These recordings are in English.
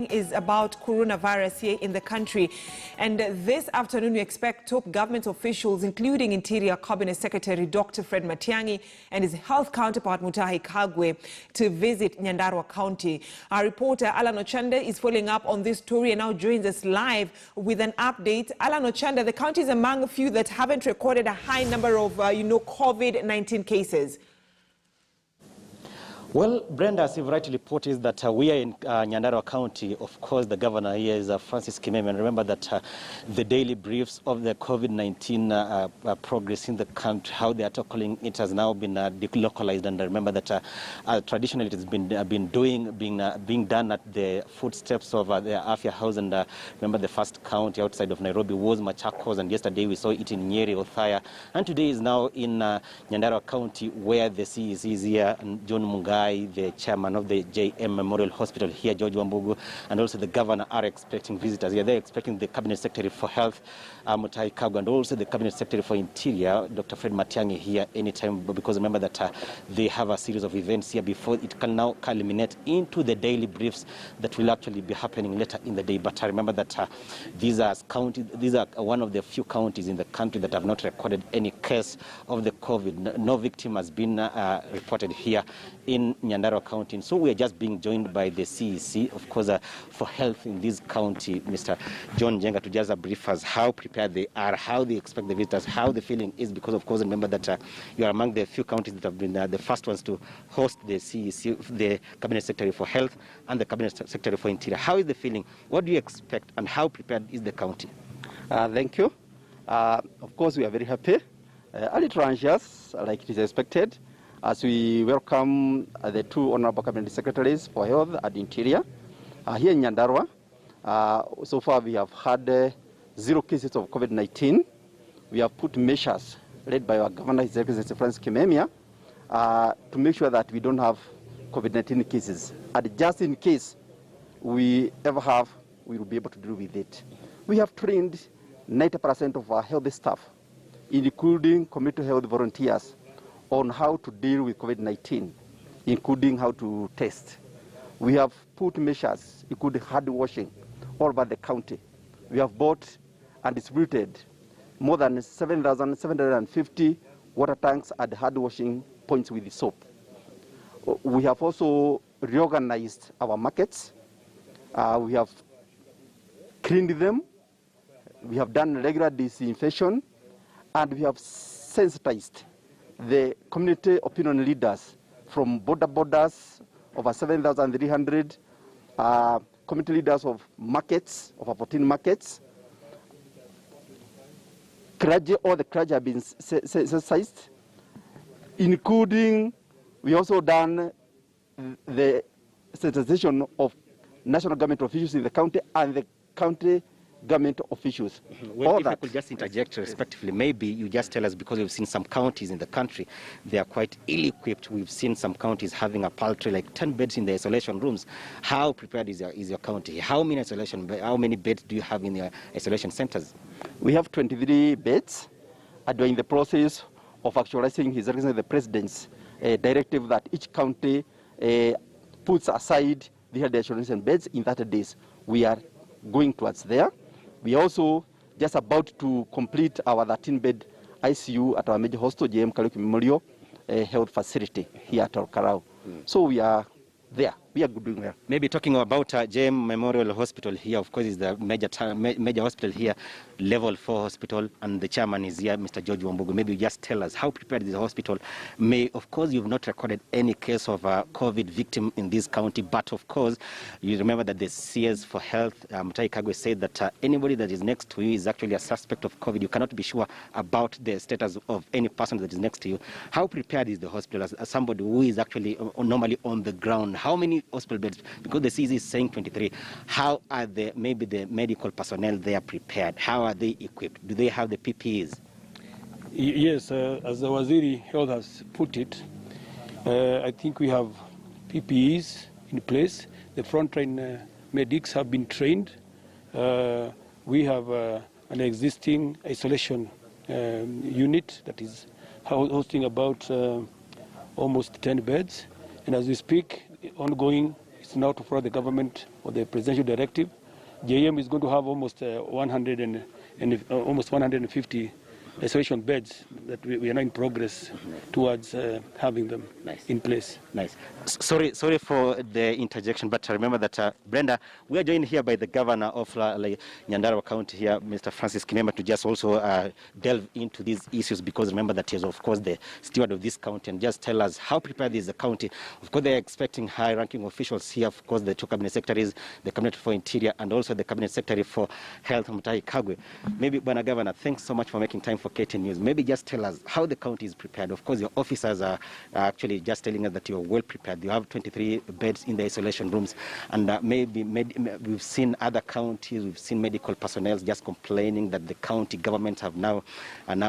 Is about coronavirus here in the country, and this afternoon we expect top government officials, including Interior Cabinet Secretary Dr. Fred Matiang'i and his health counterpart Matiang'i and Kagwe, to visit Nyandarua County. Our reporter Alan Ochanda is following up on this story and now joins us live with an update. Alan Ochanda, the county is among a few that haven't recorded a high number of COVID-19 cases. Well, Brenda, as you've rightly reported, is that we are in Nyandarua County. Of course, the governor here is Francis Kimeme. And remember that the daily briefs of the COVID-19 progress in the country, how they are tackling it, has now been delocalized. And remember that traditionally it has been being done at the footsteps of the Afya House. And remember, the first county outside of Nairobi was Machakos, and yesterday we saw it in Nyeri, Othaya. And today is now in Nyandarua County, where the CEC is here, and John Mungai, the chairman of the JM Memorial Hospital here, George Wambugu, and also the governor are expecting visitors here. They're expecting the Cabinet Secretary for Health, Matiang'i Kagwe, and also the Cabinet Secretary for Interior, Dr. Fred Matiang'i, here anytime, because remember that they have a series of events here before it can now culminate into the daily briefs that will actually be happening later in the day. But I remember that these are one of the few counties in the country that have not recorded any case of the COVID. No victim has been reported here in Nyandarua County. So we are just being joined by the CEC, of course, for health in this county, Mr. John Jenga, to just brief us how prepared they are, how they expect the visitors, how the feeling is, because of course remember that you are among the few counties that have been the first ones to host the CEC, the Cabinet Secretary for Health and the Cabinet Secretary for Interior. How is the feeling? What do you expect, and how prepared is the county? Thank you. Of course, we are very happy. A little anxious, like it is expected, as we welcome the two honorable Cabinet Secretaries for Health and Interior. Here in Nyandarua, so far we have had 0 cases of COVID-19. We have put measures led by our Governor, His Excellency Francis Kimeme, to make sure that we don't have COVID-19 cases. And just in case we ever have, we will be able to deal with it. We have trained 90% of our health staff, including community health volunteers, on how to deal with COVID-19, including how to test. We have put measures, including hand washing, all over the county. We have bought and distributed more than 7,750 water tanks and hand washing points with soap. We have also reorganized our markets. We have cleaned them. We have done regular disinfection, and we have sensitized the community opinion leaders from borders, over 7,300, community leaders of markets, over 14 markets. Clergy, all the clergy have been sensitized, including, we also done the sensitization of national government officials in the county and the county government officials. Well, if I could just interject respectively, maybe you just tell us, because we've seen some counties in the country, they are quite ill-equipped. We've seen some counties having a paltry like 10 beds in the isolation rooms. How prepared is your county? How many beds do you have in your isolation centers? We have 23 beds, and we're in the process of actualizing His Excellency the President's directive that each county puts aside the isolation beds in 30 days. We are going towards there. We are also just about to complete our 13-bed ICU at our major hospital, JM Kagwe Memorial Health Facility here at Olkarau. So we are there. We are doing well. Maybe talking about JM Memorial Hospital here, of course, is the major hospital here, level 4 hospital, and the chairman is here, Mr. George Wambugu. Maybe you just tell us how prepared is the hospital. Of course, you've not recorded any case of a COVID victim in this county, but of course, you remember that the CS for Health, Matiang'i Kagwe, said that anybody that is next to you is actually a suspect of COVID. You cannot be sure about the status of any person that is next to you. How prepared is the hospital as somebody who is actually normally on the ground? How many hospital beds? Because the CZ is saying 23. How are the medical personnel there prepared? How are they equipped? Do they have the PPEs? Yes, as the Waziri Health has put it, I think we have PPEs in place. The frontline medics have been trained. We have an existing isolation unit that is hosting about almost 10 beds. And as we speak, ongoing is now to follow the government or the presidential directive. JM is going to have almost 150 isolation beds that we are now in progress towards having them in place. Nice. Sorry for the interjection, but remember that, Brenda, we are joined here by the governor of Nyandarua County here, Mr. Francis Kimemia, to just also delve into these issues, because remember that he is, of course, the steward of this county, and just tell us how prepared is the county. Of course, they are expecting high-ranking officials here, of course, the two cabinet secretaries, the cabinet for interior, and also the cabinet secretary for health, Matiang'i and Kagwe. Maybe, Bwana Governor, thanks so much for making time for KTN News. Maybe just tell us how the county is prepared. Of course, your officers are actually just telling us that you're well prepared. You have 23 beds in the isolation rooms, and maybe we've seen other counties, we've seen medical personnel just complaining that the county government are now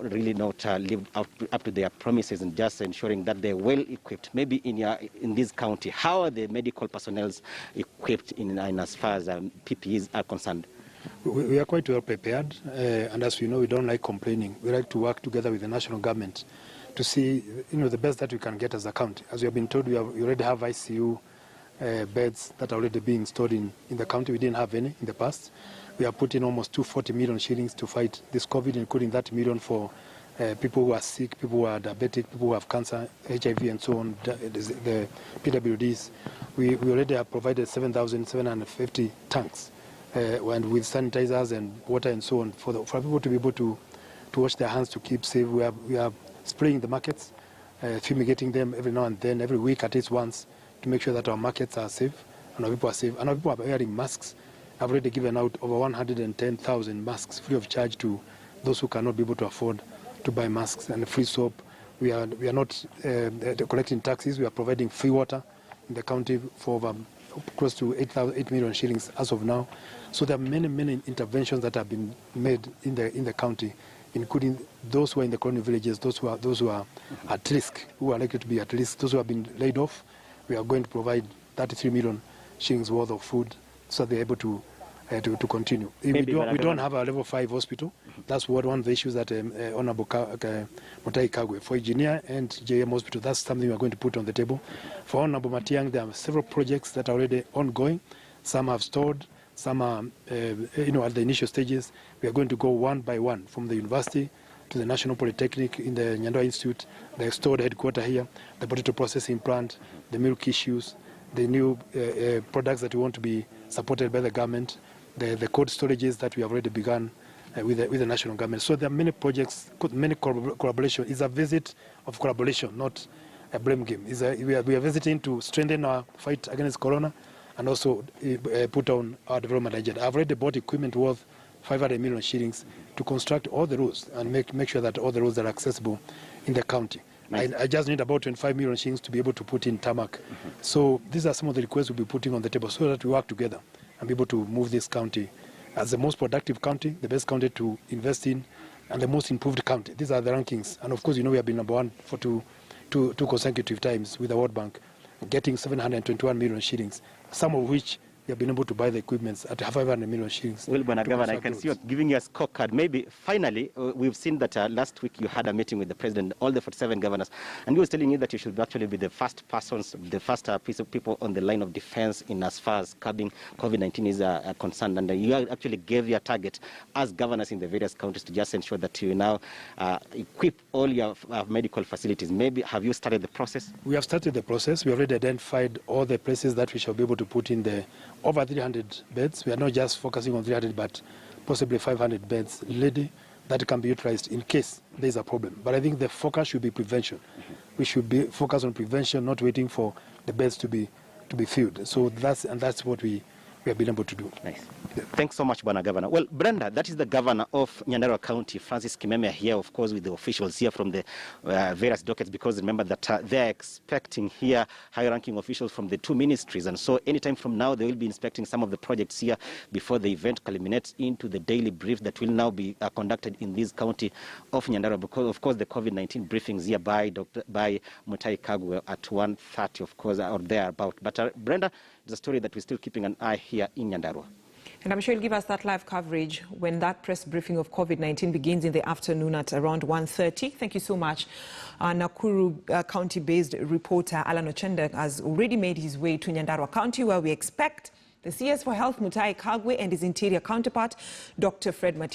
really not lived up to their promises, and just ensuring that they're well equipped. Maybe in this county, how are the medical personnel equipped in as far as PPEs are concerned? We are quite well prepared, and as we know, we don't like complaining. We like to work together with the national government to see, the best that we can get as a county. As we have been told, we already have ICU beds that are already being stored in the county. We didn't have any in the past. We have put in almost 240 million shillings to fight this COVID, including that million for people who are sick, people who are diabetic, people who have cancer, HIV, and so on, the PWDs. We already have provided 7,750 tanks. And with sanitizers and water and so on, for people to be able to wash their hands, to keep safe. We are spraying the markets, fumigating them every now and then, every week at least once, to make sure that our markets are safe and our people are safe. And our people are wearing masks. I've already given out over 110,000 masks free of charge to those who cannot be able to afford to buy masks, and free soap. We are not collecting taxes. We are providing free water in the county for over close to 8 million shillings as of now. So there are many interventions that have been made in the county, including those who are in the colonial villages, those who are at risk, who are likely to be at risk, those who have been laid off. We are going to provide 33 million shillings worth of food so they're able to continue. We don't have a level 5 hospital. That's one of the issues that Honorable Matiang'i and Kagwe. For engineer and JM hospital, that's something we are going to put on the table. For Honorable Matiang'i, there are several projects that are already ongoing. Some have stalled, some are at the initial stages. We are going to go one by one, from the university to the National Polytechnic in the Nyandarua Institute, the stored headquarters here, the potato processing plant, the milk issues, the new products that we want to be supported by the government, the cold storages that we have already begun with the national government. So there are many projects, many collaboration. It's a visit of collaboration, not a blame game. We are visiting to strengthen our fight against corona and also put on our development agenda. I've already bought equipment worth 500 million shillings to construct all the roads and make sure that all the roads are accessible in the county. Nice. I just need about 25 million shillings to be able to put in tarmac. So these are some of the requests we'll be putting on the table so that we work together and be able to move this county as the most productive county, the best county to invest in, and the most improved county. These are the rankings. And of course, we have been number one for two consecutive times with the World Bank, getting 721 million shillings, some of which we have been able to buy the equipment at 500 million shillings. Well, Bwana Governor, I can see you're giving you a scorecard. Maybe finally, we've seen that last week you had a meeting with the president, all the 47 governors, and he was telling you that you should actually be the first persons, the first piece of people on the line of defense in as far as curbing COVID-19 is concerned. And you actually gave your target as governors in the various counties to just ensure that you now equip all your medical facilities. Maybe have you started the process? We have started the process. We already identified all the places that we shall be able to put in the over 300 beds. We are not just focusing on 300, but possibly 500 beds ready that can be utilized in case there is a problem. But I think the focus should be prevention. We should be focused on prevention, not waiting for the beds to be filled. So that's what we have been able to do. Nice. Thanks so much, Bwana Governor. Well, Brenda, that is the governor of Nyandarua County, Francis Kimemia, here, of course, with the officials here from the various dockets, because remember that they're expecting here high-ranking officials from the two ministries. And so anytime from now, they will be inspecting some of the projects here before the event culminates into the daily brief that will now be conducted in this county of Nyandarua, because, of course, the COVID-19 briefings here by Matiang'i and Kagwe at 1:30, of course, or thereabout. But Brenda, it's a story that we're still keeping an eye here in Nyandarua. And I'm sure you'll give us that live coverage when that press briefing of COVID-19 begins in the afternoon at around 1:30. Thank you so much. Nakuru County-based reporter Alan Ochenda has already made his way to Nyandarua County, where we expect the CS for Health Matiang'i and Kagwe and his interior counterpart, Dr. Fred Matiang'i.